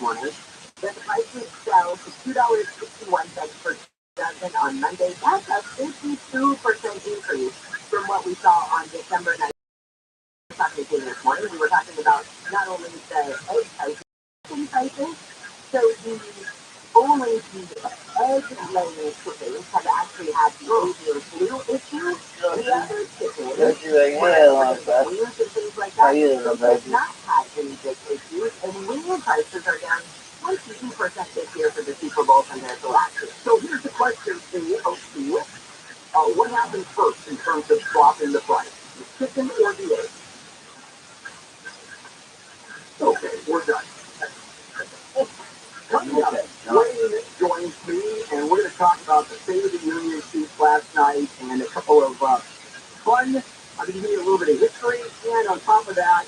morning that the prices fell to $2.61 per dozen on Monday. That's a 52% increase from what we saw on December 9th. Talking this morning, we were talking about not only the egg prices, so only the egg-laying chickens have actually had the avian flu issue. The other chickens, and things like that, have not had any big issues, and wing prices are down 22% this year for the Super Bowl compared to last year. So here's the question for you, Steve. What happens first in terms of dropping the price? The chicken or the egg? Okay, we're done. Coming up, Wayne joins me, and we're going to talk about the State of the Union speech last night and a couple of fun. I'm going to give you a little bit of history, and on top of that,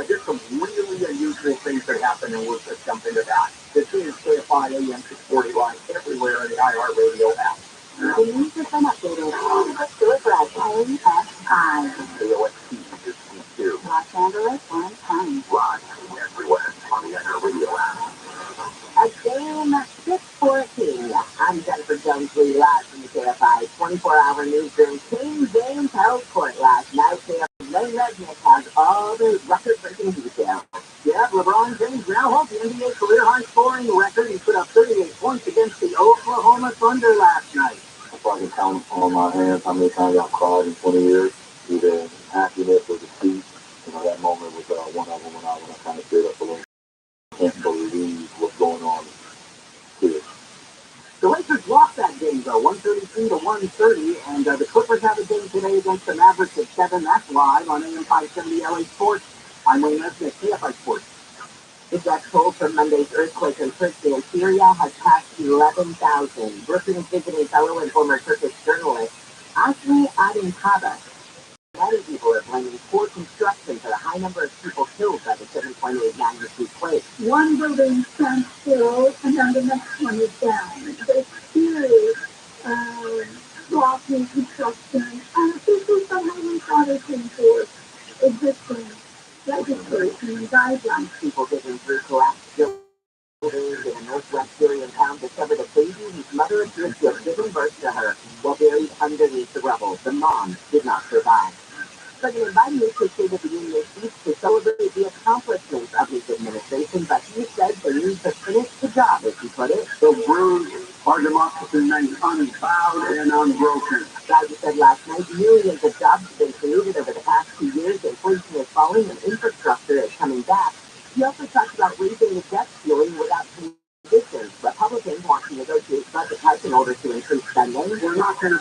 there's some really unusual things that happen, and we'll just jump into that. This is KFI AM 640 live everywhere on the iHeartRadio app. The news has been updated on the Silverback KFI. KOST is Q2. Los Angeles and Times. Live everywhere on the iHeartRadio app. A game 614. I'm Jennifer Jones-Lee, live from the KFI 24-hour newsroom. King James held court last night. Lane Resnick has all the record-breaking details. Yeah, LeBron James now holds the NBA career-high scoring record. He put up 38 points against the Oklahoma Thunder last night. I probably count on my hands how many times I've cried in 20 years. Either happiness or defeat. That moment was one of them when I kind of stood up a little. Can't believe what's going on here. The Lakers lost that game, though, 133 to 130, and the Clippers have a game today against the Mavericks at 7. That's live on AM 570 LA Sports. I'm Wayne Resnick, KFI Sports. The death toll from Monday's earthquake in Turkey and Syria has passed 11,000. Brooklyn's visiting fellow and former Turkish journalist Asli Adinkaba. Many people are blaming poor construction for the high number of people killed by the 7.8 magnitude quake. One building stands still, and then the next one is down. There's serious blocking construction, and people somehow thought it for existing legislation and guidelines. People digging through collapsed buildings in a northwest Syrian town discovered a baby whose mother appears to have given birth to her while buried underneath the rubble. The mom did not survive. President Biden used his State of the Union speech to celebrate the accomplishments of his administration, but he said they need to finish the job, as he put it. The bruised, our democracy remains unbowed and unbroken. Biden said last night millions of jobs have been created over the past 2 years, inflation is falling, and infrastructure is coming back. He also talked about raising the debt ceiling without conditions. Republicans want to negotiate budget cuts in order to increase spending. We're not going to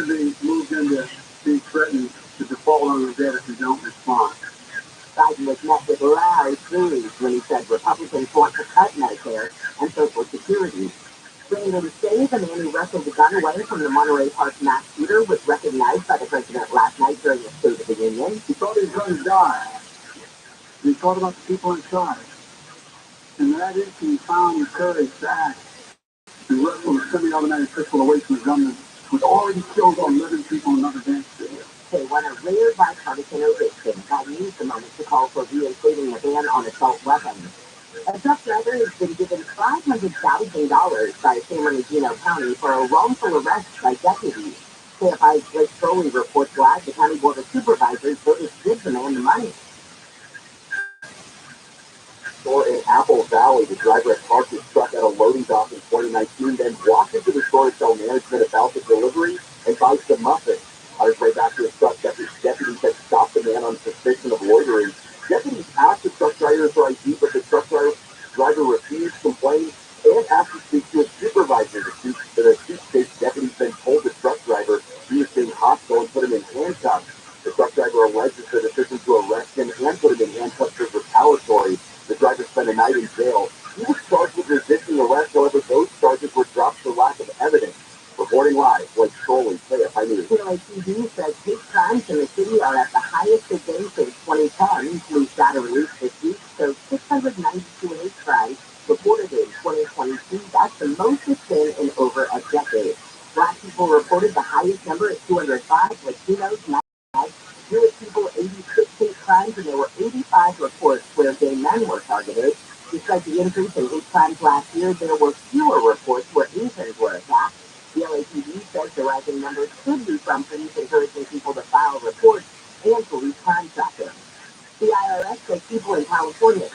be moved into being threatened to default on the debt if we don't respond. Biden was met with loud cheers when he said Republicans want to cut Medicare and Social Security. Brandon Say, the man who wrestled the gun away from the Monterey Park mass shooter, was recognized by the president last night during the State of the Union. He thought he was going to die. He thought about the people inside. And that is, he found the courage to act and wrestle a semi-automatic pistol away from the gunman who'd already killed 11 people in another dance studio. They won a rare bipartisan ovation. Biden used the moment to call for reinstating a ban on assault weapons. A truck driver has been given $500,000 by San Bernardino County for a wrongful arrest by deputies. KFI's Blake Crowley reports live the County Board of Supervisors voted to give the man the money. Store in Apple Valley, the driver had parked his truck at a loading dock in 2019, then walked into the store to tell management about the delivery and buy some muffins. On his way back to his truck, deputies had stopped the man on suspicion of loitering. Deputies asked the truck driver for ID, but the truck driver refused, complained, and asked to speak to his supervisor. The two-state deputies then told the truck driver he was being hostile and put him in handcuffs. The truck driver alleges the decision to arrest him and put him in handcuffs was retaliatory. The driver spent a night in jail. He was charged with resisting arrest, however, those charges were dropped for lack of evidence. Reporting live, Blake Crowley, KFI News. KFI says hate crimes in the city are at the highest they've been since 2010. Police data released this week shows 692 hate crimes reported in 2022. That's the most it's been in over a decade. Black people reported the highest number at 205, Latinos 95, Jewish people 86 hate crimes, and there were 85 reports where gay men were targeted. The Despite the increase in hate crimes last year, there were fewer reports where infants were attacked. The LAPD says the rising numbers could be from police encouraging people to file reports and police crime tracking. The IRS says people in California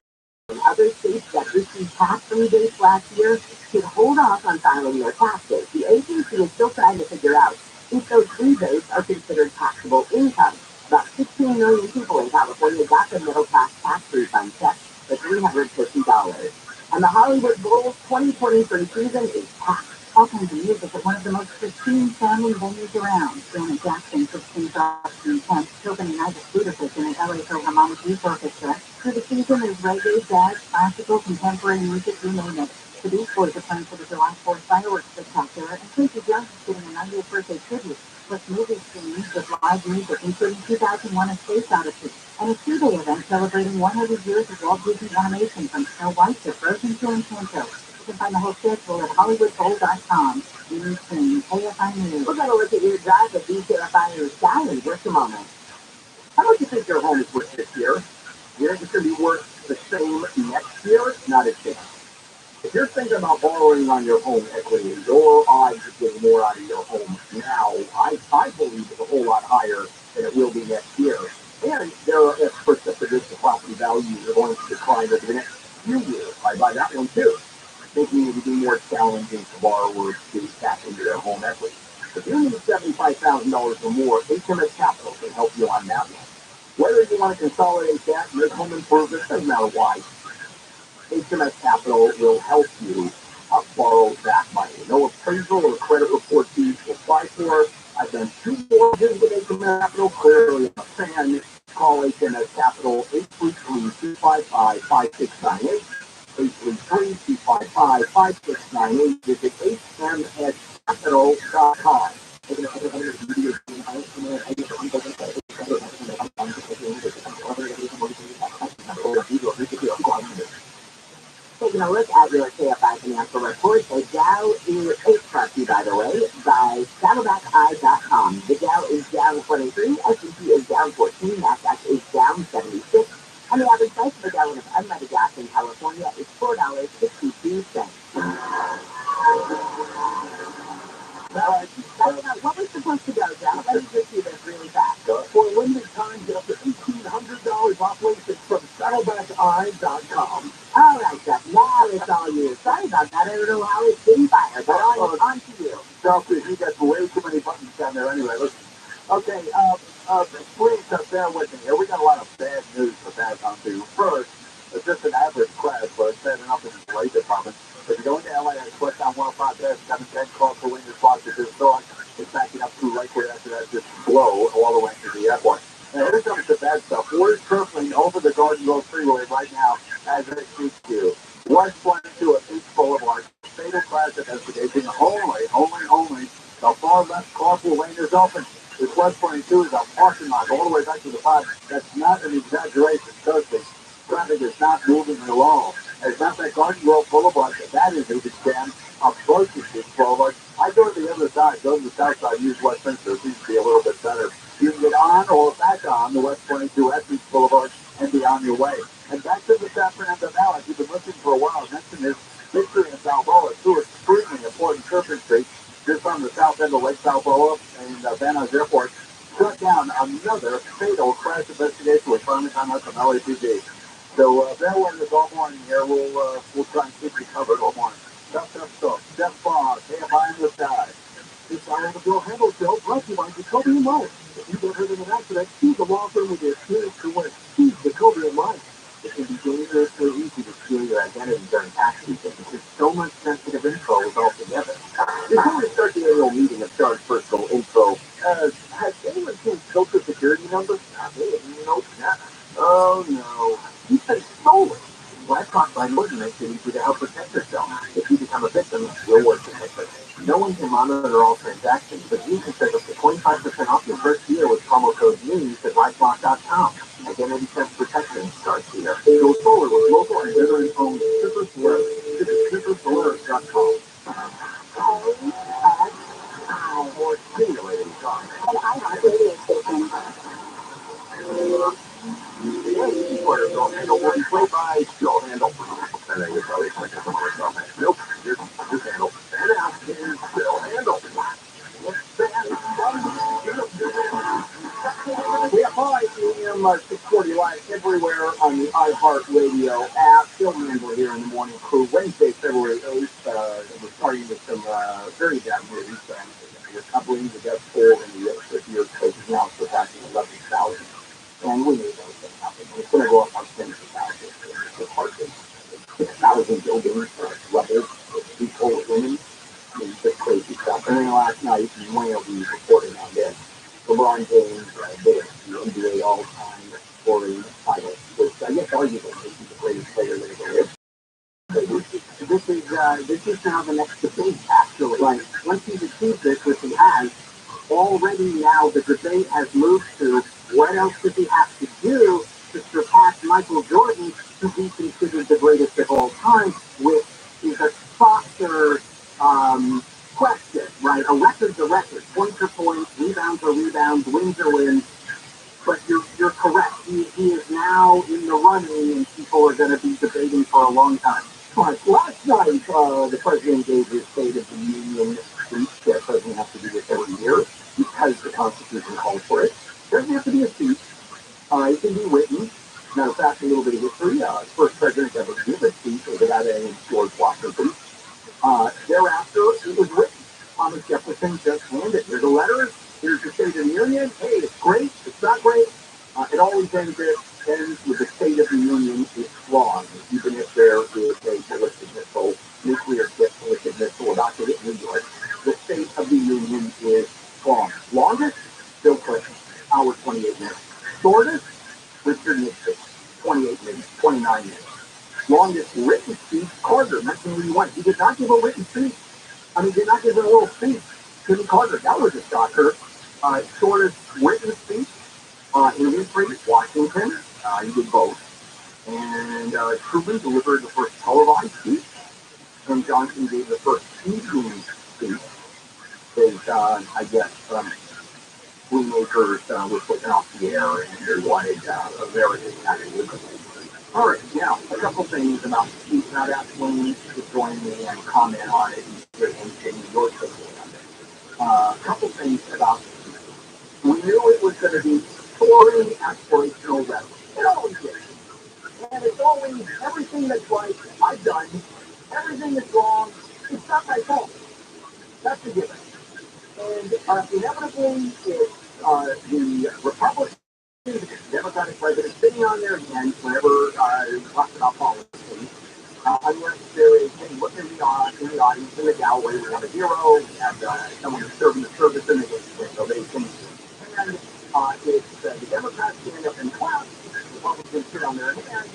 and other states that received tax rebates last year should hold off on filing their taxes. The agency is still trying to figure out if those rebates are considered taxable income. About 16 million people in California got the middle-class tax refund check for $350. And the Hollywood Bowl's 2023 season is packed. All kinds of music at one of the most pristine family venues around. Janet Jackson, Kristen Frost, and Kent Chopin United Budapest in an LA Philharmonic Youth Orchestra. For the season, there's reggae, jazz, classical, contemporary music, you name it. The Beach Boys are playing for the July 4th fireworks spectacular, and Quincy Jones is getting a 90th birthday tribute, plus movie screenings with live music, including 2001: A Space Odyssey, and a two-day event celebrating 100 years of Walt Disney animation from Snow White to Frozen to Encanto. You can find the whole schedule at HollywoodBowl.com. You've seen KFI News. We're going to look at your drive at KFI News Sky in just a moment. How much do you think your home is worth this year? You think it's going to be worth the same next year? Not a chance. If you're thinking about borrowing on your home equity, your odds of getting more out of your home now, I believe, is a whole lot higher than it will be next year. And there are experts that predict the property values are going to decline over the next few years. I buy that one too, thinking it would be more challenging for borrowers to tap into their home equity. If you need $75,000 or more, HMS Capital can help you on that one. Whether you want to consolidate that, make home improvements, doesn't matter why, HMS Capital will help you borrow that money. No appraisal or credit report fees to apply for. I've done 2 mortgages with HMS Capital. Clearly, I'm a fan. Call HMS Capital 833-255-5698. 833-255-5698. Visit hmscapital.com. Taking a look at your KFI financial report, the Dow is brought to you, by the way, by SaddlebackEye.com. The Dow is down 23, S&P is down 14, NASDAQ is down 76, and the average price of a gallon of unleaded gas in California is $4.62. What was supposed to go, John? Let me just do this really fast. For a limited time, get up to $1,800 off LASIK from SaddlebackEye.com. All right, Jeff, now it's all you. Sorry about that. I don't know how it's been fired, but on to you. Chelsea, you got way too many buttons down there anyway. Listen. Okay, please bear with me here. We got a lot of bad news to pass on to you. First, it's just an average crash, but it's bad enough in the police department. If you go into LA and switch on 105 710 call for winter spots, this dog is backing up to right where after that just blow all the way to the airport. And here comes the bad stuff. We're circling over the Garden Grove Freeway right now as it speaks to you. West 22 at Beach Boulevard. Fatal crash investigation only. The far left carpool lane is open. This West 22 is a parking lot all the way back to the bottom. That's not an exaggeration, trust me. Traffic is not moving at all. As not that Garden Grove Boulevard, that is a big jam. Approaching Beach Boulevard. I go to the other side, go to the south side, use Westminster. It seems to be a little bit better. You can get on or back on the West 22 at Beach Boulevard and be on your way. And back to the San Fernando Valley. You've been listening for a while. Mention this history in Balboa. Two extremely important surfing streets just on the south end of Lake Balboa and Van Nuys Airport. Shut down another fatal crash investigation with farmers on us from LAPD. So bear with us all morning here. We'll try and keep you covered all morning. Step Bob, KFI in the sky. This hour of the Bill Handel Show brought to you by Jacoby and Life. If you've been hurt in an accident, choose a law firm with your experience to win. Choose Jacoby and Life. It can be dangerously easy to steal your identity during tax season because so much sensitive info is all together. Before we start the annual meeting of Charge Personal Info, has anyone seen Social Security numbers? Nope, not. Oh no. You've been stolen. BlackRock by Norton makes it easy to help protect yourself. If you become a victim, we'll work to fix it. No one can monitor all transactions, but you can save up to 25% off your first year with promo code NEWS at LifeLock.com. Identity theft protection starts here. Go forward with local and veteran-owned Citrus Alert. Visit CitrusAlert.com. More stimulating talk. And I have a radio station. The Yankee player, Bill Handel, will be played by Bill Handel. you're probably like a similar stuff. Nope, just handle. And now, still handle. We have 5 AM 640 live everywhere on the iHeartRadio app. Phil Mandel here in the morning crew. Wednesday, February 8th. We're starting with some very bad news. We're covering the death toll in the fifth-year coach now surpassing 11,000. And we knew that was going to happen. It's going to go up on tens of thousands. It's hard to 6,000 buildings, levels, people, women. I mean, just crazy stuff. And then last night, you might be reporting on this. LeBron James did the NBA all-time scoring title, which I guess arguably makes him the greatest player that ever lived. This is now the next debate, actually. Like, once he's achieved this, which he has, already now the debate has moved to what else does he have to do to surpass Michael Jordan to be considered the greatest of all time, which is a softer question, right? A record's a record. Points are points, rebounds are rebounds, wins are wins. But you're correct. He is now in the running, and people are going to be debating for a long time. But last night, the president gave his State of the Union speech. The president has to do this every year because the Constitution calls for it. There doesn't have to be a speech. It can be written. Matter of fact, a little bit of history. The first president to ever give a speech was a guy named George Washington. Thereafter, it was written. Thomas Jefferson just handed. Here's a letter. Here's the State of the Union. Hey, it's great. It's not great. It always ends with the State of the Union is flawed, even if there is a ballistic missile, nuclear ballistic missile about to hit New York. The State of the Union is flawed. Longest, Bill Clinton, hour 28 minutes. Shortest, Richard Nixon, 28 minutes, 29 minutes. Longest written speech, Carter, 1981. He did not give a written speech. He did not give a little speech. Jimmy Carter, that was a shocker. Shortest written speech in history, Washington. He did both. And Truman delivered the first televised speech. And Johnson gave the first speaking speech. His, I guess, filmmakers were putting off the air, and they wanted a very actually. All right, now, a couple things about the speech. I'd ask Wayne to join me and comment on it and your opinion on it. A couple things about the speech. We knew it was going to be soaring aspirational rhetoric. It always is. And it's always everything that's right, I've done. Everything that's wrong, it's not my fault. That's a given. And inevitably, it's the Republicans, the Democratic president sitting on their hands whenever he talks about policy. Unless there is, hey, look in the audience in the gallery, we have a hero, we have someone who's serving the service in the ovation. And it's the Democrats stand up and clap, the Republicans sit on their hands,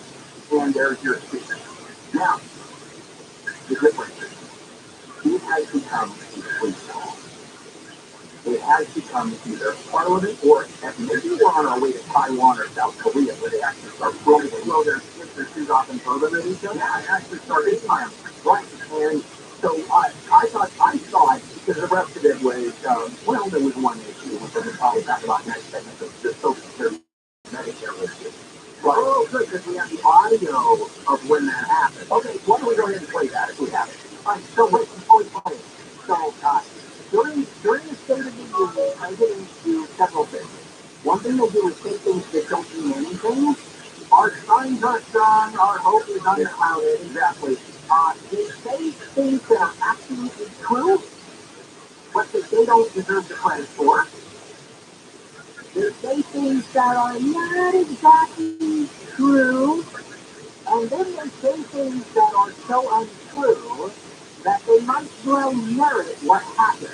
and there's your speech. Now, the difference is, it has become a free song. It has become either Parliament or maybe we're on our way to Taiwan or South Korea where they actually start throwing their shoes off and throw them at each other. Yeah, and actually start hitting them. Right. And so I thought, because the rest of it was, well, there was one issue, which we'll probably talk about next segment, the Social Security Medicare issue. But, good, because we have the audio of when that happened. Okay, why don't we go ahead and play that if we have it? All right, so wait, before we play it. So, during the State of the Union, presidents do several things. One thing they do is say things that don't mean anything. Our signs are strong, our hope is unclouded, exactly. They say things that are absolutely true, but that they don't deserve the credit for. They say things that are not exactly true, and then they say things that are so untrue that they might well merit what happened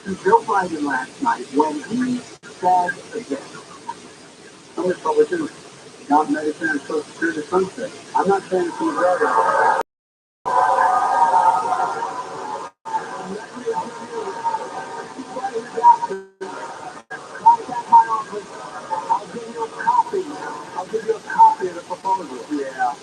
to Joe Biden last night when he said this. Some Republicans got medicine and Social Security sunset. I'm not saying it's right. I'll give you a copy of the proposal. Yeah.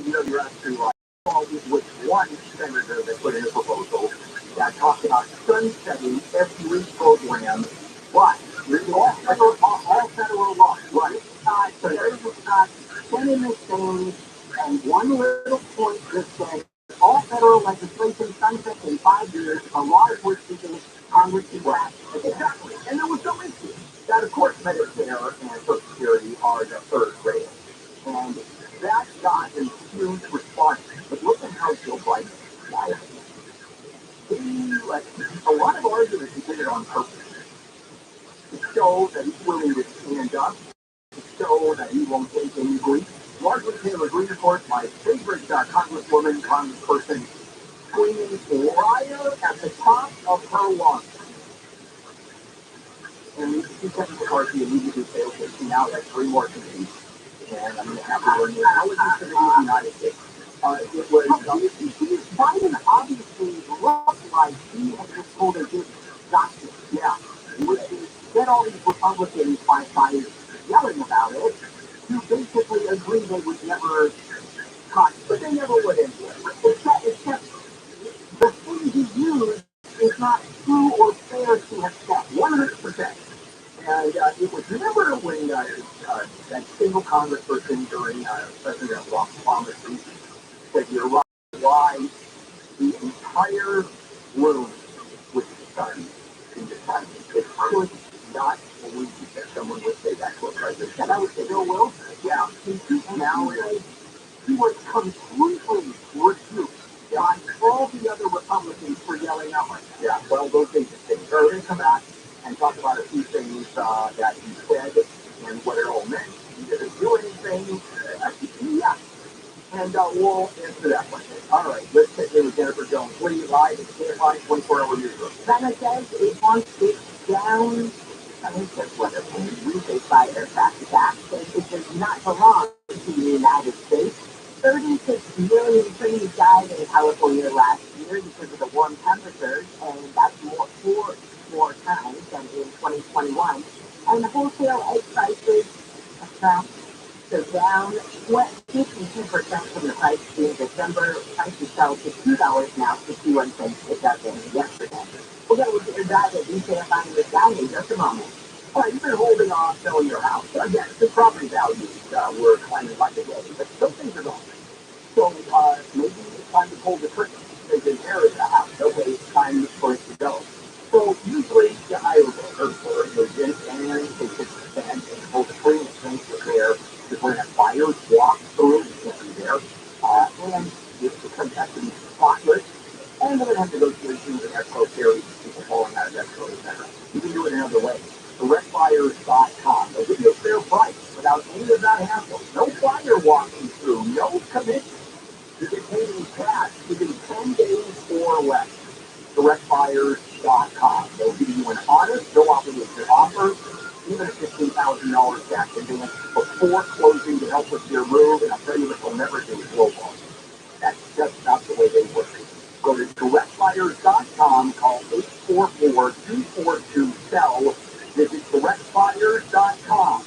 You're absolutely right. It was one senator that put in a proposal that talked about sunsetting every program. What? All federal law. Right. So there's not sending this thing And one little point just said, all federal legislation sunsets in 5 years, a law was seeking Congress to pass. Exactly. And there was no issue. That, of course, Medicare and Social Security are the third grade. And that got a huge response. But look at how Joe Biden applied it. A lot of arguments he did it on purpose to show that he's willing to stand up, to show that he won't take any grief. Marjorie Taylor Greene, of course, my favorite congresswoman, congressperson, screaming liar at the top of her lungs. And Kevin McCarthy immediately said, okay, so now that's 3 more committees. And I'm going to have to learn this. How is this going to be the United States? It was, Biden obviously looked like he had just pulled a good gotcha. Yeah. Which is, get all these Republicans by yelling about it, to basically agree they would never cut, but they never would anyway. Except the thing he used is not true or fair to have said, 100%. And it was, remember when that single congressperson during President Obama's speech said, you're right, why the entire room was stunned in the time. It could not believe that someone would say that to a president. And I would say, Bill Wilson, yeah, now he was completely rebuked by all the other Republicans for yelling out like that. Yeah, well, those things are going to come back and talk about a few things that he said and what it all meant. He didn't do anything. Yeah. And we'll answer that question. All right, let's check in with Jennifer Jones. What do you live? It's can't find 24-hour newsroom. China says it wants it down. I think that's what it means. They fire back to back. It does not belong to the United States. 36 million trees died in California last year because of the warm temperatures, and that's four more times than in 2021. And the wholesale egg prices so down 52% from the price in December. Prices fell to $2 now, 51 cents a dozen yesterday. We're going to look at your guide at retail buying this down in just a moment. All right, you've been holding off selling your house. Again, the property values were climbing by the day, but those things are gone. So maybe it's time to pull the trigger. They've inherited a house. Okay, it's time for it to go. So usually you hire a broker for an agent and they take the stand and pull the trigger and things are there. You're going to have buyers walk through, you can't be there. And it becomes have to be spotless. And they're going to have negotiations and escrow carries, people falling out of escrow, etc. You can do it another way. DirectBuyers.com. They'll give you a fair price without any of that hassle. No buyer walking through, no commission. You can pay in cash within 10 days or less. DirectBuyers.com. They'll give you an honest, no obligation offer, even a $15,000 cash advance before closing to help with your move. And I'll tell you what they'll never do is lowball. That's just not the way they work. Go to DirectBuyers.com, call 844-242-SELL. Visit DirectBuyers.com.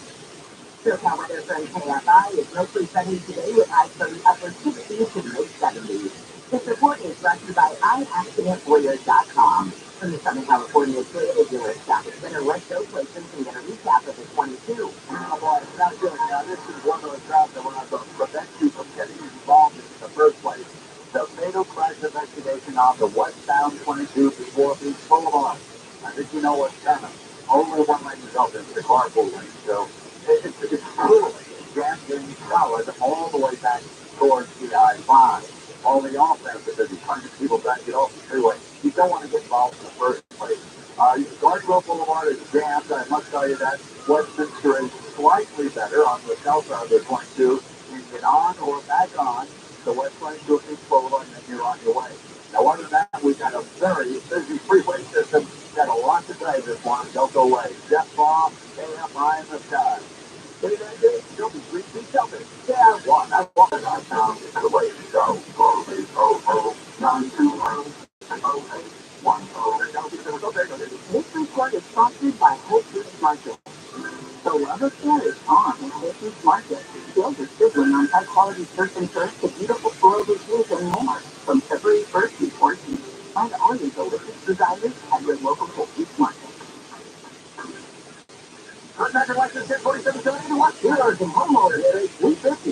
Check out my friend KFI is mostly sunny today with highs from upper 60s to mid 70s. This report is brought to you by iAccidentLawyer.com. From the Southern California Dealer Shopping Center, let's go places and get a recap of the 22. Oh boy, it's not good. Now, this is one of the jobs that we're going to prevent you from getting involved in the first place. The fatal crash investigation on the westbound 22 before Beach Boulevard. I think you know what's coming. Only one lane is open, the carpool lane. So it's truly jammed in solid all the way back towards the I-5. All the offense, because there's hundreds of people trying to get off the freeway. You don't want to get involved in the first place. Garfield Boulevard is jammed. I must tell you that Westminster is slightly better on the south side of the 22. You can get on or back on the West 22 Beach Boulevard, and then you're on your way. Now, other than that, we've got a very busy freeway system. Got a lot to say this one. Don't go away. Jeff Baum, KFI in the sky. Say that day, you'll be 3 feet over. Yeah, I walk right now. The way to go. 480-920-0810. This report is sponsored by Whole Foods Market. The love affair is on at Whole Foods Market. Sales are sizzling on high-quality surf and turf to beautiful floral routines and more. From February 1st through 14th, find all your delicious desires at your local Whole Foods Market. Contractor license 1047-781. Here are some homeowners. 350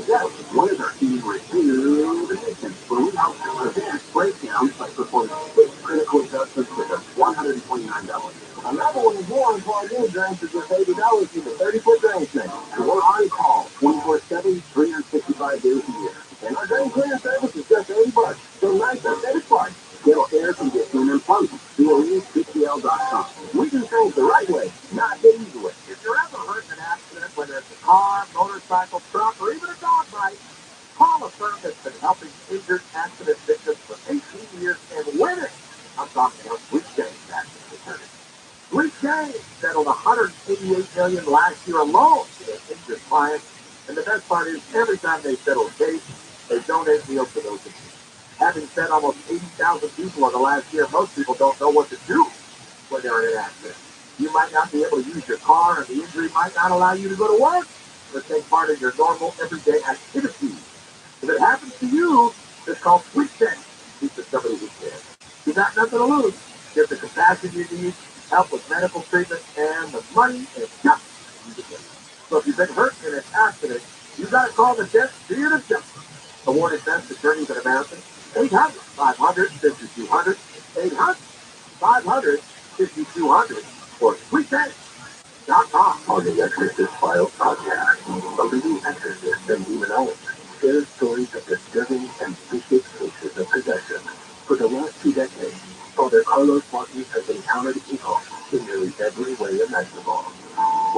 Whether being received our new branches with $80 in the 30-foot drain cleaner. We're on call 24/7, 365 days a year. And our drain cleaner service is just $80. So nice and satisfied. It'll air conditioning and plumbing. ViralRabbi.com. We do things the right way, not the easy way. If you're ever hurt in an accident, whether it's a car, motorcycle, truck, or even a dog bite, call a firm that's been helping injured accident victims for 18 years and winning. I'm talking about Sweet James Accident Attorney. Sweet James settled $188 million last year alone to their injured clients. And the best part is, every time they settle a case, they donate meals to those injured. Having fed almost 80,000 people in the last year, most people don't know what to do when they're in an accident. You might not be able to use your car, and the injury might not allow you to go to work or take part in your normal everyday activities. If it happens to you, it's called Sweet James. Speak to somebody who cares. You got nothing to lose. Get the compassion you need, help with medical treatment, and the money is just you to get. So if you've been hurt in an accident, you got to call the Death Theater of Justice. Awarded Best Attorneys in America. 800-500-5200. 800-500-5200. Or SweetJames.com. On the Exorcist File podcast, the leading exorcist and demonologist shares stories of disturbing and vicious cases of possession. For the last 2 decades, Father Carlos Martin has encountered evil in nearly every way imaginable.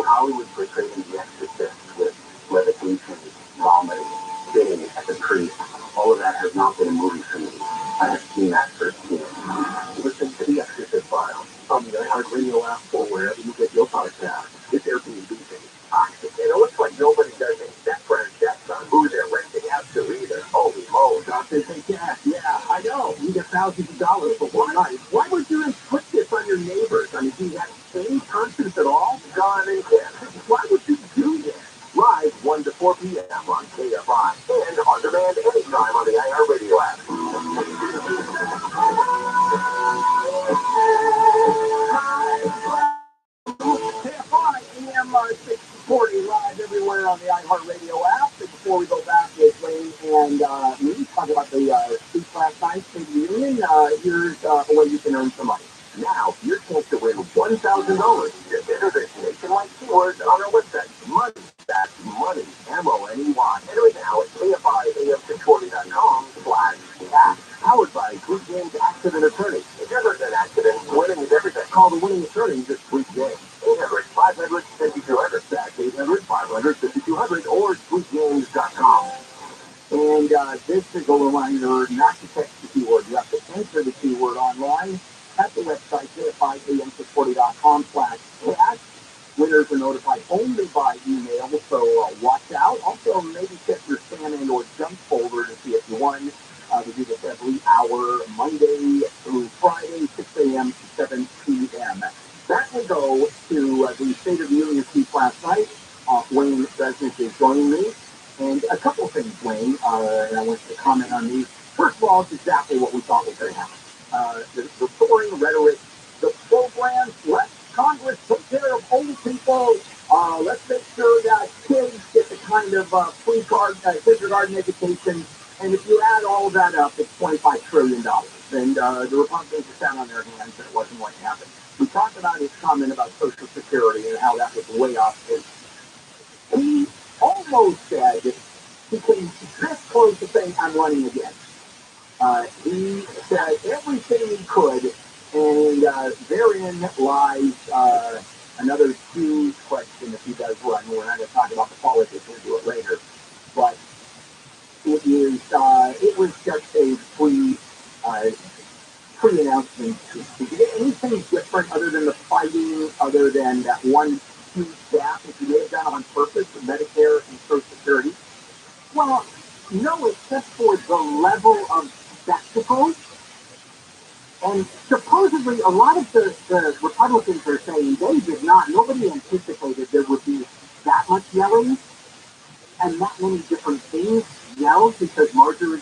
How he was portraying the exorcist with levitation, vomiting, spitting at the priest, all of that has not been a movie for me. I have seen that firsthand. Listen to the Exorcist File on the iHeartRadio app or wherever you get your podcast. It's Airbnb thing. It looks like nobody does any background checks on who they're renting out to either. Holy moly. Doctors say gas. Yeah, I know. You get thousands of dollars for one night. Why would you inflict this on your neighbors? I mean, do you have any conscience at all? John and Ken. Why would you do this? Live 1 to 4 p.m. on KFI and on demand anytime on the iHeartRadio app. KFI AM 640 live everywhere on the iHeartRadio app. And before we go back with Wayne and me talking about the speech last night, State of the Union, here's a way you can earn some money. Now, your chance to win $1,000. Just enter this nationwide keyword on our website. Money. That's money. M-O-N-E-Y. Enter it now at KFIAM640.com/cash. Powered by Sweet James Accident Attorney. If you're in an accident, winning is everything. Call the winning attorney, just Sweet James. 800-500-5200. That's 800-500-5200 or SweetJames.com. And this is a reminder not to text the keyword. You have to enter the keyword online at the website, KFIAM640.com/cash. Winners are notified only by email, so watch out. Also, maybe check your spam and or junk folder to see if you won. We do this every hour, Monday through Friday, 6 a.m. to 7 p.m. That will go to the State of the Union speech last night. Wayne Resnick is joining me. And a couple of things, Wayne, and I want you to comment on these. First of all, it's exactly what we thought was going to happen. The boring rhetoric, the programs, let Congress take care of old people. Let's make sure that kids get the kind of free kindergarten education. And if you add all of that up, it's $25 trillion. And the Republicans are sat on their hands and it wasn't going to happen. We talked about his comment about Social Security and how that was way off his. He almost said he came this close to saying, I'm running again. He said everything he could, and therein lies another huge question if he does run. We're not going to talk about the politics, we'll do it later. But it was just a pre-announcement. Did you get anything different other than the fighting, other than that one huge gap that you may have done on purpose with Medicare and Social Security? Well, no, except for the level of spectacle. And supposedly, a lot of the Republicans are saying nobody anticipated there would be that much yelling and that many different things yelled, because Marjorie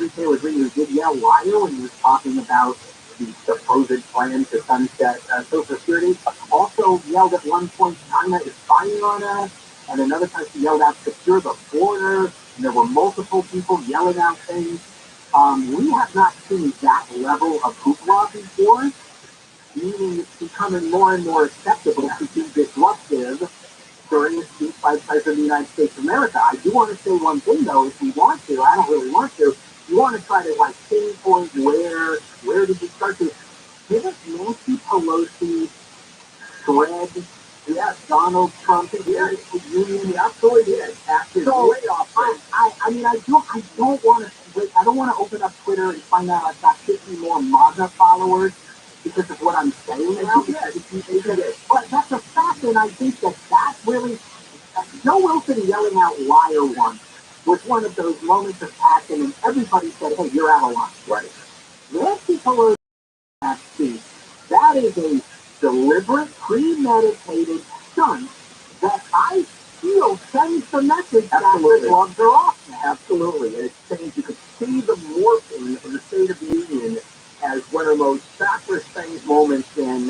Taylor Greene did yell liar when he was talking about the supposed plan to sunset Social Security. Also yelled at one point, China is spying on us, and another time she yelled out, secure the border, and there were multiple people yelling out things. We have not seen that level of hoopla before, meaning it's becoming more and more acceptable to do disruptive during the speech by the President of the United States of America. I do want to say one thing, though, if we want to. I don't really want to. You want to try to, like, pinpoint where did you start to? Didn't Nancy Pelosi thread, yes, Donald Trump and the Union? He absolutely did. Acted way off. I mean, I don't want to open up Twitter and find out I've got 50 more MAGA followers because of what I'm saying now. But that's a fact, and I think that really, Joe Wilson yelling out liar once was one of those moments of passion, and everybody said, hey, you're out of line. Right. Nancy Pelosi that speech, that is a deliberate, premeditated stunt that I feel sends the message that the gloves are off now. Absolutely. And it's saying you could see the morphing of the State of the Union as one of the most sacrosanct moments in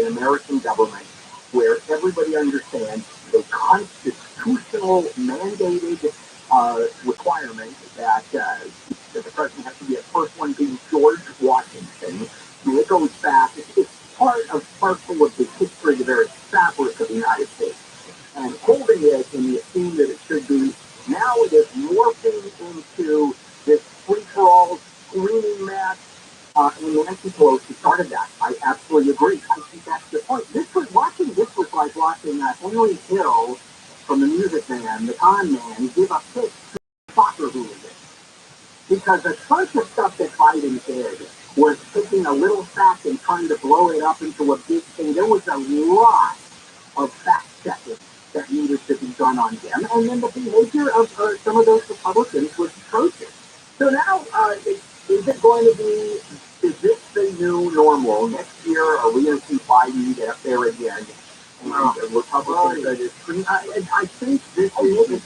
American government, where everybody understands the constitutional mandated requirement that the president has to be the first one being George Washington. And it goes back, it's parcel of the history, the very fabric of the United States. And holding it in the esteem that it should be, now it is morphing into this free-for-all screaming match. And Nancy Pelosi started that. I absolutely agree. I think that's the point. This was like watching Henry Hill from the Music Man, the con man, give a pitch to a soccer hooligan. Because a bunch of stuff that Biden did was taking a little fact and trying to blow it up into a big thing. There was a lot of fact-checking that needed to be done on them. And then the behavior of some of those Republicans was atrocious. So now, is it going to be, is this the new normal? Next year, are we going to see Biden get up there again? And Republicans are just, I think this is,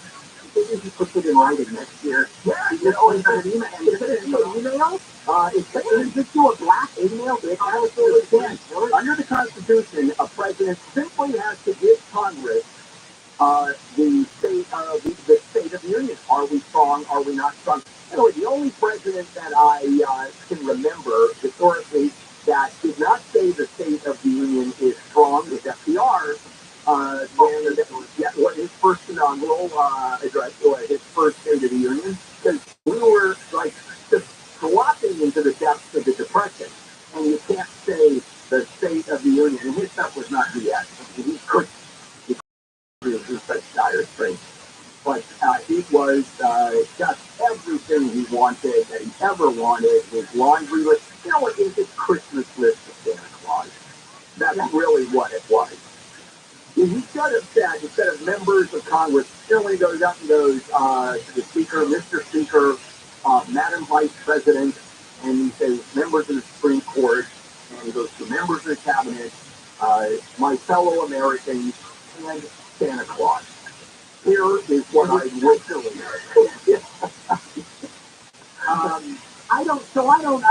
he puts it in writing next year. Yeah, you know, it's an email. Is this to a black email? It absolutely can. Under the Constitution, a president simply has to give Congress the State of the Union. Are we strong? Are we not strong? Anyway, the only president that I can remember historically that did not say the State of the Union is strong is FDR. What his first inaugural address, his first State of the Union, because we were like just dropping into the depths of the Depression, and you can't say the State of the Union. And his stuff was not yet. He couldn't do such dire straits. But he was just everything he wanted that he ever wanted. His laundry list, you know what, his Christmas list of Santa Claus. That's really what it was. He should have said, instead of members of Congress, when he goes up and goes to the Speaker, Mr. Speaker, Madam Vice President, and he says members of the Supreme Court, and he goes to members of the Cabinet, my fellow Americans, and Santa Claus. Here is what I literally I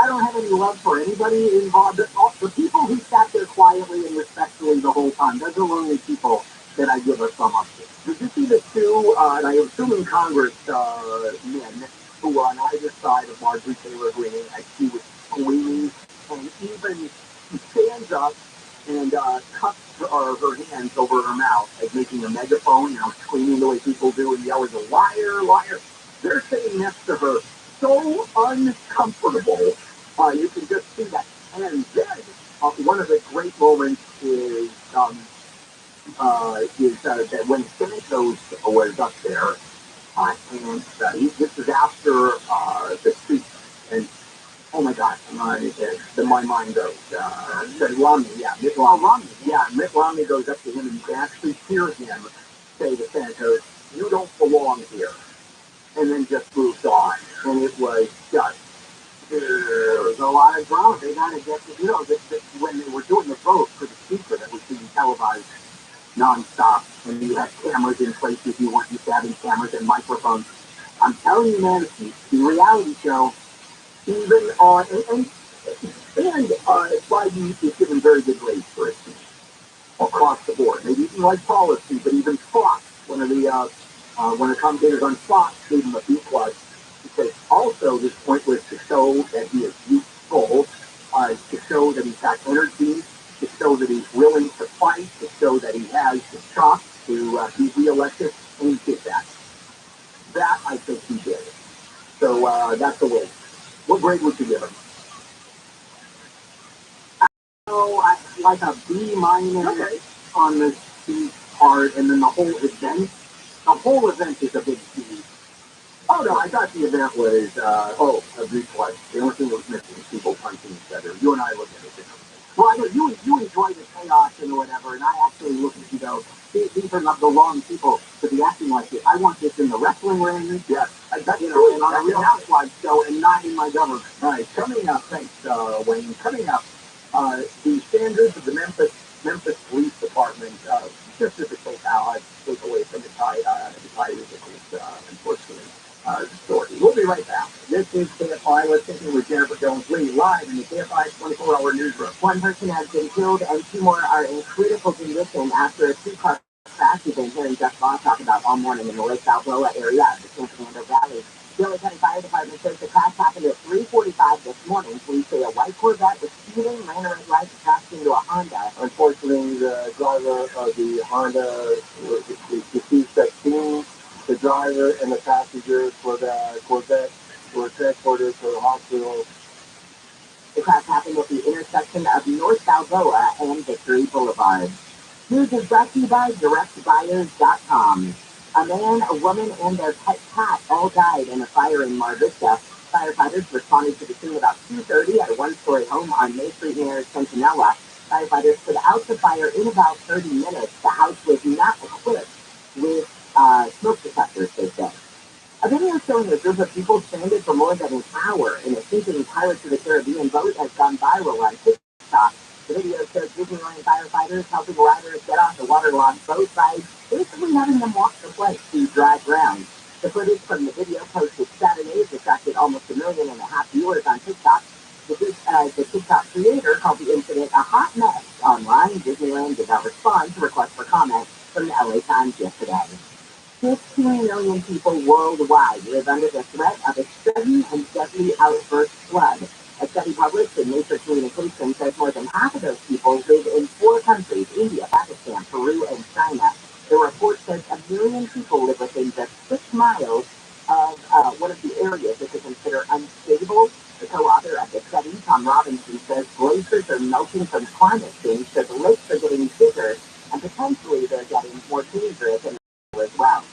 don't have any love for anybody involved. The people who sat there quietly and respectfully the whole time, those are the only people that I give a thumb up to. Did you see the two, and I assume in Congress, men who were on either side of Marjorie Taylor Greene, as she was screaming, and even she stands up and cups her hands over her mouth, like making a megaphone, screaming the way people do and yelling, liar, liar. They're sitting next to her, so uncomfortable. You can just see that. And then one of the great moments is that when Santos was up there, and this is after the speech, and oh my God, then my mind goes. Mitt Romney, Mitt Romney goes up to him and you can actually hear him say to Santos, "You don't belong here," and then just moved on. And it was just, there was a lot of drama. They got to get to, when they were doing the vote for the speaker that was being televised nonstop, and you had cameras in places you weren't used to having cameras and microphones. I'm telling you, man, it's the reality show. Even on, and Biden is given very good grades for it across the board. Maybe even like policy, but even Fox, one of the commentators on Fox gave him a B+, because also this point was to show that he is youthful, to show that he's got energy, to show that he's willing to fight, to show that he What grade would you give him? Oh, like a B minus on the C part, and then the whole event. The whole event is a big C. Oh no, I thought the event was a B plus. The only thing that was missing was people punching each other. You and I look at it differently. Well, I know you enjoy the chaos and whatever, and I actually look at these are not the wrong people to be acting like this. I want this in the wrestling ring, yes, and on a Real Housewives show, and not in my government. All right, coming up, thanks, Wayne. Coming up, the standards of the Memphis Police Department, just as a takeaway from the tie unfortunately, story. We'll be right back. This is KFI. Let's continue with Jennifer Jones-Lee live in the KFI 24-hour newsroom. One person has been killed and 2 more are in critical condition after a 2-car crash. You've been hearing Jeff Boss talk about all morning in the Lake Balboa area of the San Fernando Valley. The LA County Fire Department says the crash happened at 3:45 this morning. Police say a white Corvette was speeding, ran a red light, and crashed into a Honda. Unfortunately, the driver of the Honda was deceased at scene. The driver and the passengers for the Corvette were transported to the hospital. The crash happened at the intersection of North Balboa and Victory Boulevard. News is brought to you by DirectBuyers.com. A man, a woman, and their pet cat all died in a fire in Mar Vista. Firefighters responded to the scene about 2:30 at a 1-story home on May Street near Centinela. Firefighters put out the fire in about 30 minutes. The house was not equipped with smoke detectors, they said. A video showing a group of people stranded for more than an hour in a sinking Pirates of the Caribbean boat has gone viral on TikTok. The video shows Disneyland firefighters helping riders get off the waterlogged boat by basically having them walk the plank to dry ground. The footage from the video posted Saturday has attracted almost 1.5 million viewers on TikTok. The TikTok creator called the incident a hot mess online. Disneyland did not respond to requests for comment from the LA Times yesterday. 15 million people worldwide live under the threat of a sudden and deadly outburst flood. A study published in Nature Communications says more than half of those people live in 4 countries, India, Pakistan, Peru, and China. The report says 1 million people live within just 6 miles of one of the areas that they consider unstable. The co-author of the study, Tom Robinson, says glaciers are melting from climate change, so the lakes are getting bigger, and potentially they're getting more dangerous as well.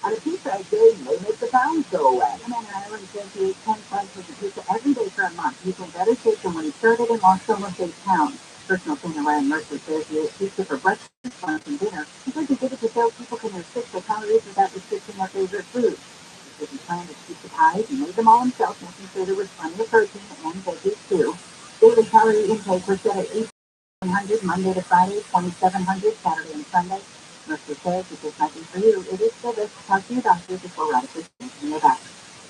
On a pizza day may make the pounds go away. A man in Ireland says he ate 10 slices of pizza every day for a month. He's in better shape than when he started and lost almost 8 pounds. Personal trainer Ryan Mercer says he ate pizza for breakfast, lunch, and dinner. He says he did it to show people can restrict their calories without restricting their favorite food. He says he planned his pizza pies. He made them all himself, making sure there was plenty of protein and veggies too. Daily calorie intake was set at 1,800 Monday to Friday, 2,700 Saturday and Sunday. Mercer says if there's nothing for you, it is still best to talk to your doctor before radically changing your diet.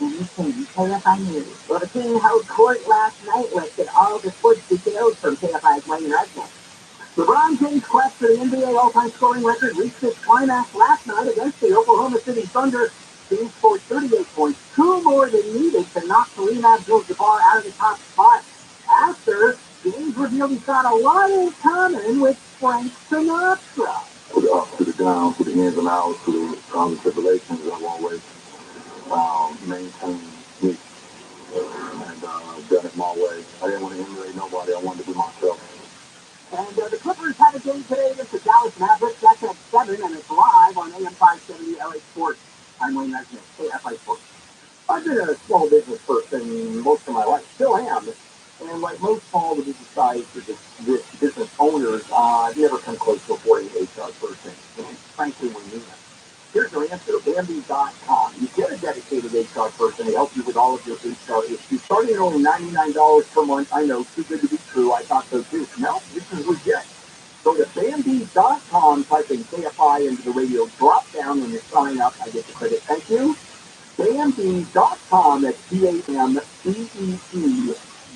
Amy King, KFI News. Well, the King held court last night, listed all the sports details from KFI's Wayne Resnick. LeBron James' quest for the NBA all-time scoring record reached its climax last night against the Oklahoma City Thunder. James scored 38 points, 2 more than needed to knock Kareem Abdul-Jabbar out of the top spot. After, James revealed he's got a lot in common with Frank Sinatra. To the ups, to the downs, to the ins and outs, to the trials and tribulations, I always maintain me and done it my way. I didn't want to emulate nobody. I wanted to be myself. And the Clippers have a game today against the Dallas Mavericks. That's at 7, and it's live on AM 570 LA Sports. I'm Wayne Resnick, KFI Sports. I've been a small business person most of my life, still am. And like most small business guys, business owners, I've never come close to affording an HR person. And frankly, we need them. Here's your answer, Bambi.com. You get a dedicated HR person to help you with all of your HR issues. Starting at only $99 per month. I know, too good to be true. I thought so too. No, this is legit. Go to Bambi.com, type in KFI into the radio drop down when you sign up. I get the credit. Thank you. Bambi.com, that's Bambii,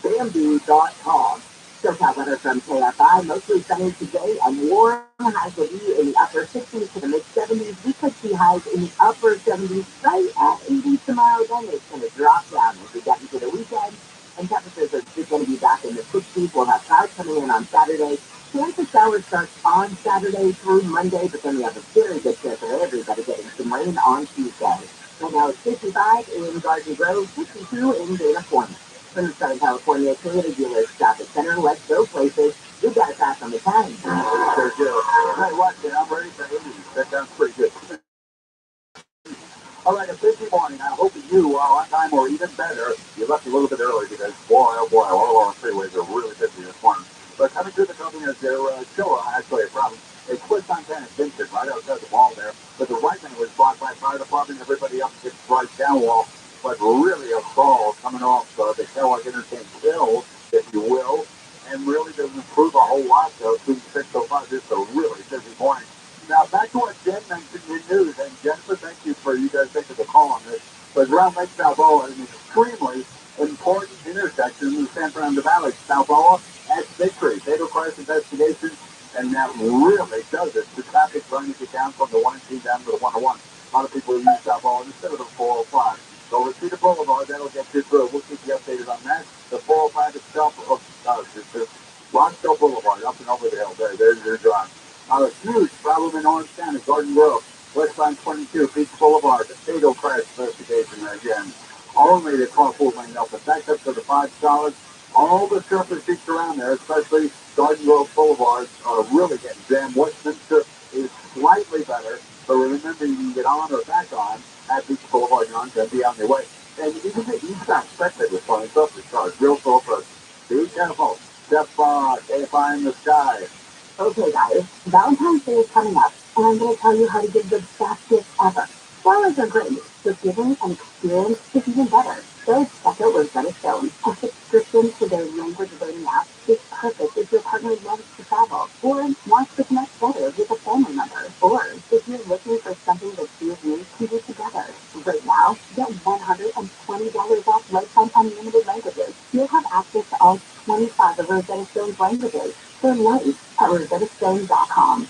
Bambi.com. SoCal weather from KFI, mostly sunny today and warm. Highs will be in the upper 60s to the mid-70s. We could see highs in the upper 70s right at 80 tomorrow. Then it's going to drop down as we get into the weekend. And temperatures are just going to be back in the 60s. We'll have clouds coming in on Saturday. Chance of showers starts on Saturday through Monday, but then we have a very good chance of everybody getting some rain on Tuesday. Right now it's 55 in Garden Grove, 52 in Dana Point. From Southern California, Toyota dealers stop at Center. Let's go places. You got it fast on the 10. Sure do. Tell you what, kid, I'm ready for 80. That sounds pretty good. All right, a busy morning. I hope you are on time or even better. You left a little bit early because, boy, oh boy, all our freeways are really busy this morning. But coming through the building is their show, actually a problem. They quit Montana Vincent right outside the wall there. But the right lane was blocked by fire department. Everybody else gets right down wall. But really a fall coming off the Kellogg Interchange Hill, if you will. And really doesn't improve a whole lot, though, through 605. Just a really busy morning. Now, back to what Jen mentioned in news, and Jennifer, thank you for you guys taking the call on this, but around Lake Balboa is an extremely important intersection in the San Fernando Valley. Balboa at Victory, fatal crash investigation, and that really does it. The traffic running it down from the 110 down to the 101. A lot of people use Balboa instead of the 405. So let's see the Boulevard, that'll get you through. We'll keep you updated on that. The 405 itself, it's the Rockville Boulevard, up and over the hill. There's your drive. A huge problem in Orange County, Garden Grove, westbound 22, Beach Boulevard, fatal crash investigation again. Only the carpool lane open. Back up to the 5 solids. All the surface streets around there, especially Garden Grove Boulevard, are really getting jammed. Westminster is slightly better, but remember you can get on or back on at Beach Boulevard. You're on to be on your way. And even the eastbound Spectre was flying surface cars, real slow for us. Be careful. Step KFI in the sky. Okay, guys, Valentine's Day is coming up, and I'm going to tell you how to give the best gift ever. Flowers are great, but giving an experience is even better. So check out Rosetta Stone, a subscription to their language learning app. It's perfect if your partner loves to travel, or wants to connect better with a family member, or if you're looking for something that you and me can do together. Right now, get $120 off lifetime unlimited languages. You'll have access to all 25 of Rosetta Stone's languages for life at rosettastone.com.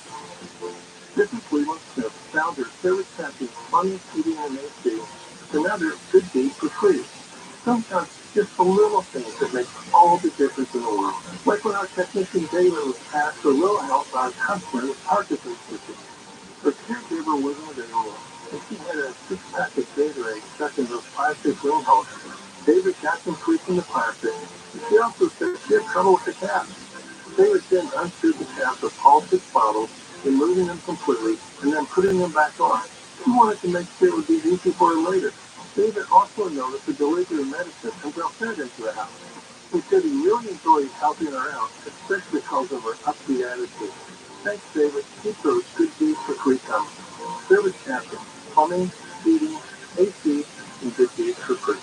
This is Cleveland Smith, founder of Service Testing, Plumbing, Heating, and AC, another good deed for free. Sometimes just the little things that make all the difference in the world. Like when our technician David was tasked for a little help on a customer with Parkinson's disease. Her caregiver wasn't available, and she had a 6-pack of Gatorade stuck in those plastic grill hoses. David got some tweaks in the plastic, and she also said she had trouble with the caps. David then unscrewed the caps of all 6 bottles, removing them completely, and then putting them back on. She wanted to make sure it would be easy for her later. David also noticed the delivery of medicine and felt sent into the house. He said he really enjoyed helping her out, especially because of her upbeat attitude. Thanks, David. Keep those good deeds for free coming. Service Captain, Plumbing, Heating, AC, and good deeds for free.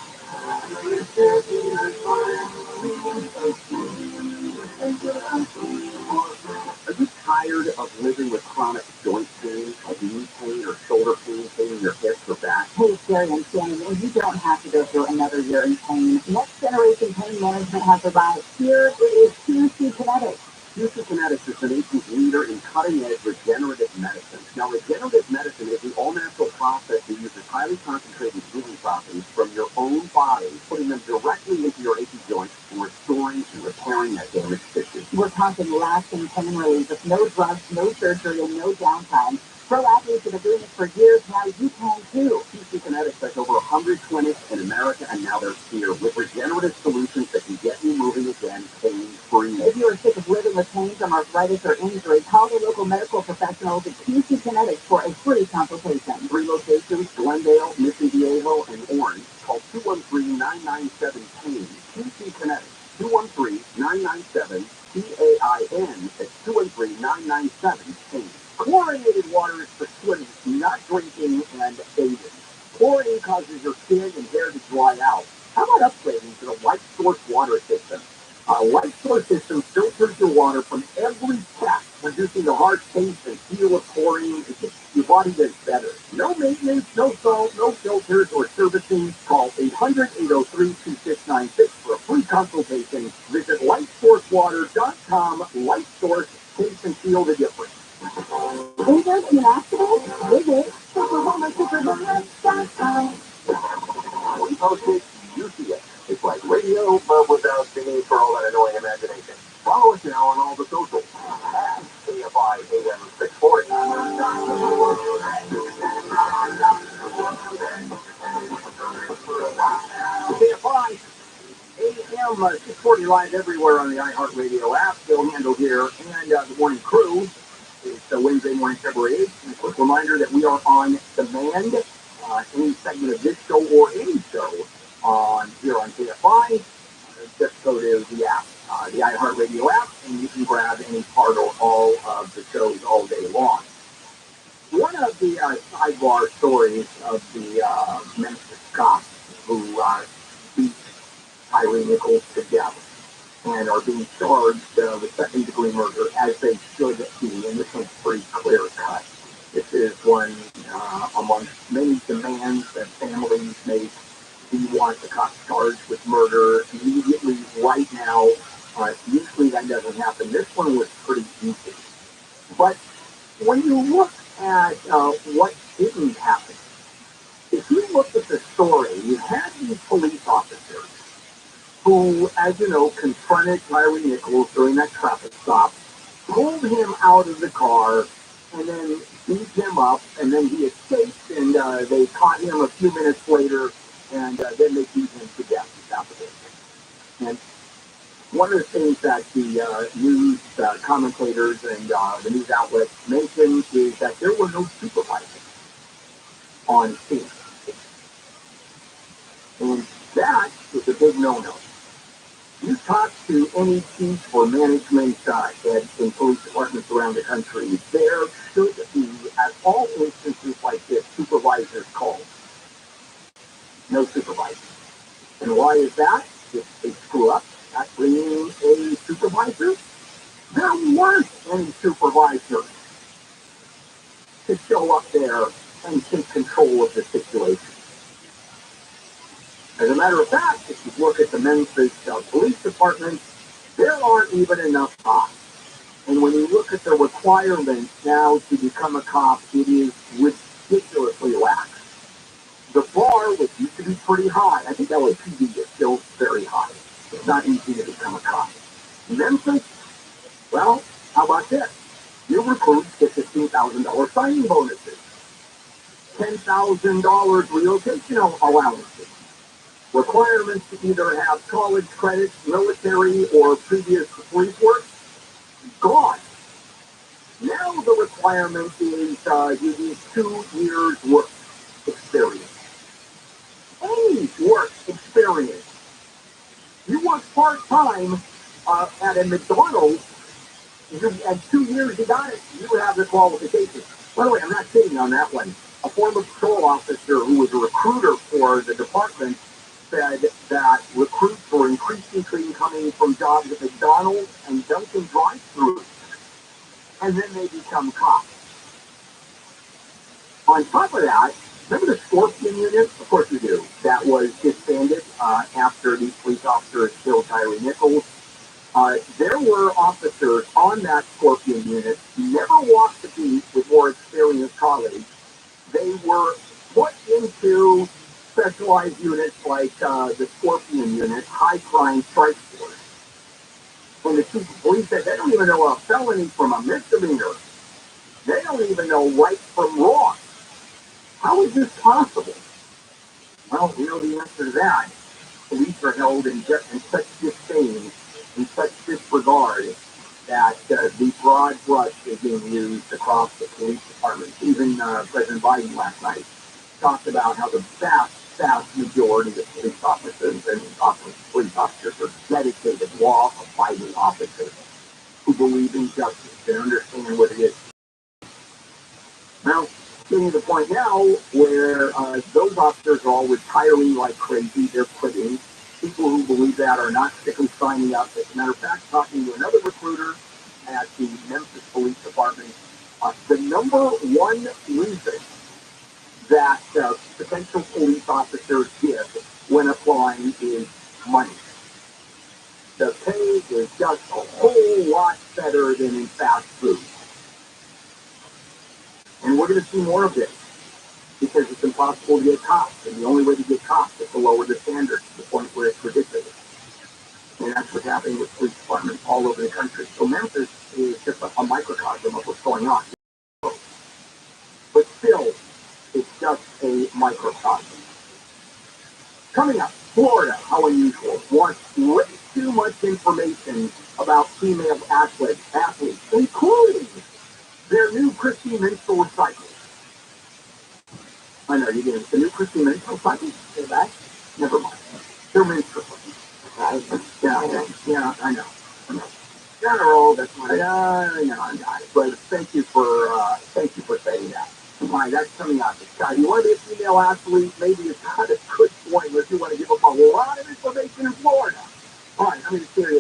Are you tired of living with chronic joint pain, like knee pain or shoulder pain, pain in your hips or back? Hey, Jerry and Shannon, and you don't have to go through another year in pain. Next Generation Pain Management has arrived. Here it is QC Kinetics. QC Kinetics is the nation's leader in cutting-edge regenerative medicine. Now, regenerative medicine is the all-natural process that uses highly concentrated healing properties from your own body, putting them directly into your achy joints and restoring and repairing that damaged tissue. We're talking lasting pain relief with no drugs, no surgery, and no downtime. Pro athletes have been doing it for years. Now you can too. QC Kinetics has over 100 clinics in America, and now they're here with regenerative solutions that can get you moving again pain-free. If you are sick of living with pain from arthritis or injury, call the local medical professionals at QC Kinetics for a free consultation. 3 locations, Glendale, Mission Viejo, and Orange. Call 213-997-PAIN. QC Kinetics. 213-997-PAIN. That's 213-997-PAIN. Chlorinated water is for swimming, not drinking and bathing. Chlorine causes your skin and hair to dry out. How about upgrading to the Light Source water system? Our Light Source system filters your water from every tap, reducing the harsh taste and feel of chlorine. Your body gets better. No maintenance, no salt, no filters or servicing. Call 800-803-2696 for a free consultation. Visit lightsourcewater.com. Light Source, taste and feel the difference. Injured in an accident? Visit superwomansuperwoman.com. We post it, you see it. It's like radio, but without the need for all that annoying imagination. Follow us now on all the socials. At KFI AM 640. KFI AM a.m. 6:40 live everywhere on the iHeartRadio app. Bill Handel here, and the morning crew. It's Wednesday morning, February 8th. And a quick reminder that we are on demand. Any segment of this show or any show here on KFI, just go to the app, the iHeartRadio app, and you can grab any part or all of the shows all day long. One of the sidebar stories of the Memphis cops who beat Tyree Nichols to death and are being charged with second-degree murder, as they should be, and this one's pretty clear-cut. This is one amongst many demands that families make. We want the cops charged with murder immediately, right now. Usually that doesn't happen. This one was pretty easy. But when you look at what didn't happen, if you look at the story, you had these police officers who, as you know, confronted Tyree Nichols during that traffic stop, pulled him out of the car, and then beat him up, and then he escaped, and they caught him a few minutes later, and then they beat him to death. And one of the things that the news commentators and the news outlets mentioned is that there were no supervisors on scene. And that is a big no-no. You talk to any chief or management heads in police departments around the country, there should be, at all instances like this, supervisors called. No supervisors. And why is that? If they screw up at bringing a supervisor, there weren't any supervisors to show up there and take control of the situation. As a matter of fact, if you look at the Memphis Police Department, there aren't even enough cops. And when you look at the requirements now to become a cop, it is ridiculously lax. The bar, which used to be pretty high, I think LAPD is still very high. It's not easy to become a cop. Memphis, well, how about this? New recruits get $15,000 signing bonuses, $10,000 relocation allowances. Requirements to either have college credits, military, or previous police work, gone. Now the requirement is you need 2 years work experience. Any work experience. You work part-time at a McDonald's, at 2 years you got it, you have the qualifications. By the way, I'm not kidding on that one. A former patrol officer who was a recruiter for the department said that recruits were increasingly coming from jobs at McDonald's and Dunkin' drive-thrus, and then they become cops. On top of that, remember the Scorpion unit? Of course you do. That was disbanded after these police officers killed Tyree Nichols. There were officers on that Scorpion unit who never walked the beat with more experienced colleagues. They were put into specialized units like the Scorpion unit, high crime strike force. When the chief of police said they don't even know a felony from a misdemeanor, they don't even know right from wrong. How is this possible? Well, we know the answer to that. Police are held in such disdain, in such disregard, that the broad brush is being used across the police department. Even President Biden last night talked about how the vast majority of police officers and police officers are dedicated, law-abiding officers who believe in justice and understand what it is. Now, getting to the point now where those officers are all retiring like crazy, they're quitting. People who believe that are not particularly signing up. As a matter of fact, talking to another recruiter at the Memphis Police Department, the number one reason that potential police officers give when applying is money. The pay is just a whole lot better than in fast food. And we're going to see more of this because it's impossible to get cops. And the only way to get cops is to lower the standards to the point where it's ridiculous. And that's what's happening with police departments all over the country. So Memphis is just a microcosm of what's going on. But still, it's just a microcosm. Coming up, Florida, how unusual, wants rape much information about female athletes, including their new Christy menstrual cycle. I know you didn't. The new Christy menstrual cycle? Is that? Never mind. They're menstrual. Yeah, I know. General, that's what I know. But thank you for saying that. Fine, that's coming out. God, you want to be a female athlete? Maybe it's not a good point unless you want to give up a lot of information in Florida. Fine, I'm going to share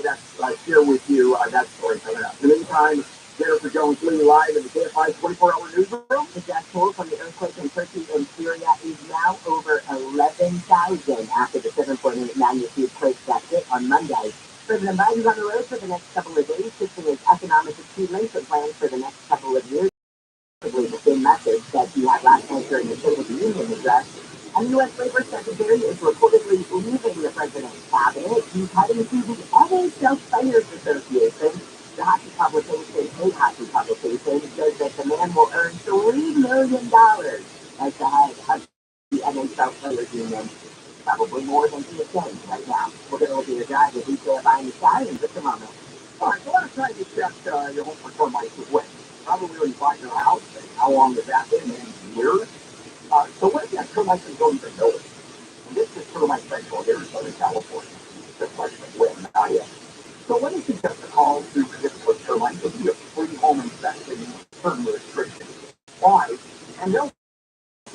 with you that story coming up. In the meantime, Jennifer Jones Lee live in the KFI 24-hour newsroom. The death toll from the earthquake in Turkey and Syria is now over 11,000 after the 7.8 magnitude quake that hit on Monday. President Biden's on the road for the next couple of days, fixing his economic achievements and plans for the next couple of years. The same message that he had last night during the State of the Union address. And the U.S. Labor Secretary is reportedly leaving the president's cabinet. He's heading to the NHL Players Association. A hockey publication says that the man will earn $3 million as the head of the NHL Players Union. Probably more than he is getting right now. We're going to look at your drive with detail buying the sky in just a moment. All right, so let's try to check your home for termites as well. Probably when you buy your house, and how long has that been? Many years. So what if you have termites in building your building? And this is termite central here in Southern California. Just like the wind, not yet. So what if you just call to for termites to be a free home inspection and certain restrictions? Why? And they'll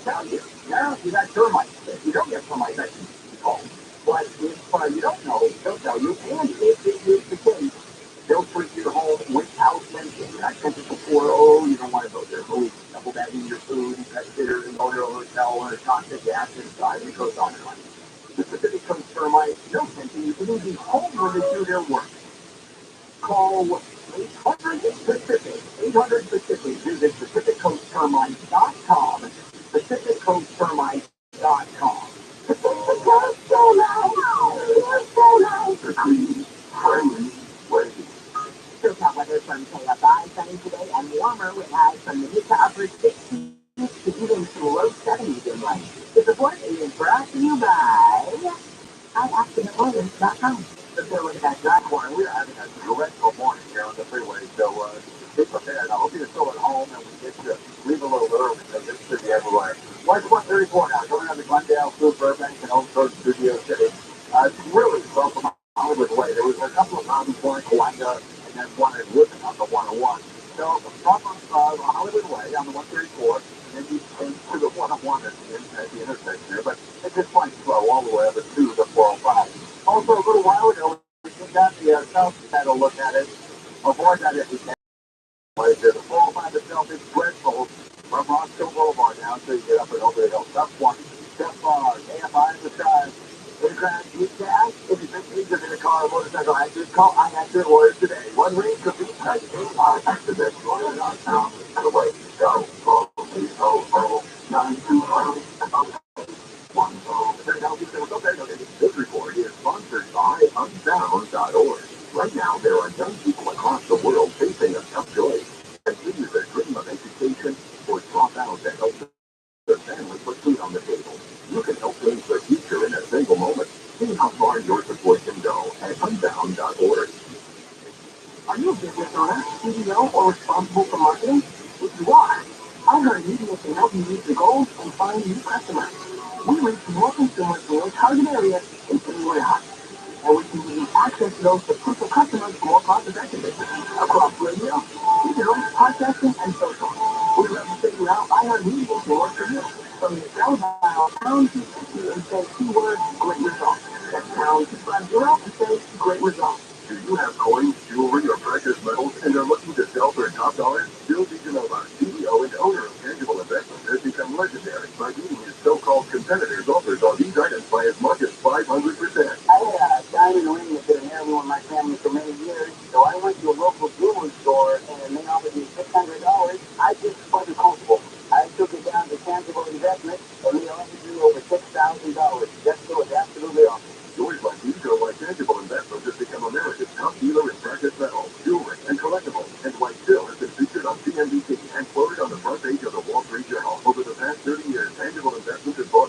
tell you, now if you got termites, if you don't get termites, I can call. But if you don't know, they'll tell you, and if it is the case, they'll treat your home without mention. I sent it before, you don't want to go there. You double bagging your food, you got dinner, and go to a hotel, or a toxic gas inside, and it goes on and on. The Pacific Coast Termites, no mention, you can be home when they do their work. Call 800-PACIFIC, 800-PACIFIC, visit PacificCoastTermites.com, PacificCoastTermites.com. Pacific Coast Termites, friendly, waiting. SoCal weather from KFI, sunny today and warmer with highs from the mid to upper 60s to even to low 70s in light. The report is brought to you by iAccidentMotors.com. Let's go look at that drive morning. We're having a dreadful morning here on the freeway, so be prepared. I hope you're still at home and we get to leave a little early because this should be everywhere. Watch 134 now, going on the Glendale through Burbank and Old Coast Studio City. It's really slow from Hollywood Way. There was a couple of problems going to Wanda and then one at Woodland on the 101. So from Hollywood Way on the 134, and then you came to the 101 at the intersection there, but it's just quite slow all the way up to the 405. Also, a little while ago, we got the South had a look at it. Before I got it, we the 405 itself is dreadful from Roscoe Boulevard now until you get up and over the hill. Step 1, step AFI is the side. Aircraft, you cash. If you think these are in a car or motorcycle, I answered orders today. One ring could be tight. After this, order not now. And away you go. 920. This report is sponsored by Unbound.org. Right now, there are young people across the world facing a tough choice. Continue their dream of education or drop out to help their family put food on the table. You can help change their future in a single moment. See how far your support can go at Unbound.org. Are you a business owner, CEO, or responsible for marketing? If you are, iHeartMedia can help you reach your goals and find new customers. We reach more consumers in your target area than anywhere else. And we can give you access to those potential customers more cost-effectively across radio, digital, podcasting, and social. We'd love to figure out iHeartMedia can work for you. From your cell dial pound 250 and say keyword great results. That's pound 250 and say great results. Do you have coins, jewelry, or precious metals and are looking to sell for top dollar? Bill DiGenova, CEO and owner of Tangible Investments, has become legendary by beating his so-called competitors' offers on these items by as much as 500%. I had a diamond ring that's been an heirloom in my family for many years, so I went to a local jewelry store and they offered me $600. I just wasn't comfortable. I took it down to Tangible Investments and they offered me over $6,000. Just do it, absolutely awesome. Stories like these show why Tangible Investments has become America's top dealer in precious metals, jewelry, and collectibles, and why Bill has been featured on CNBC and quoted on the front page of the Wall Street Journal. Over the past 30 years, Tangible Investments has bought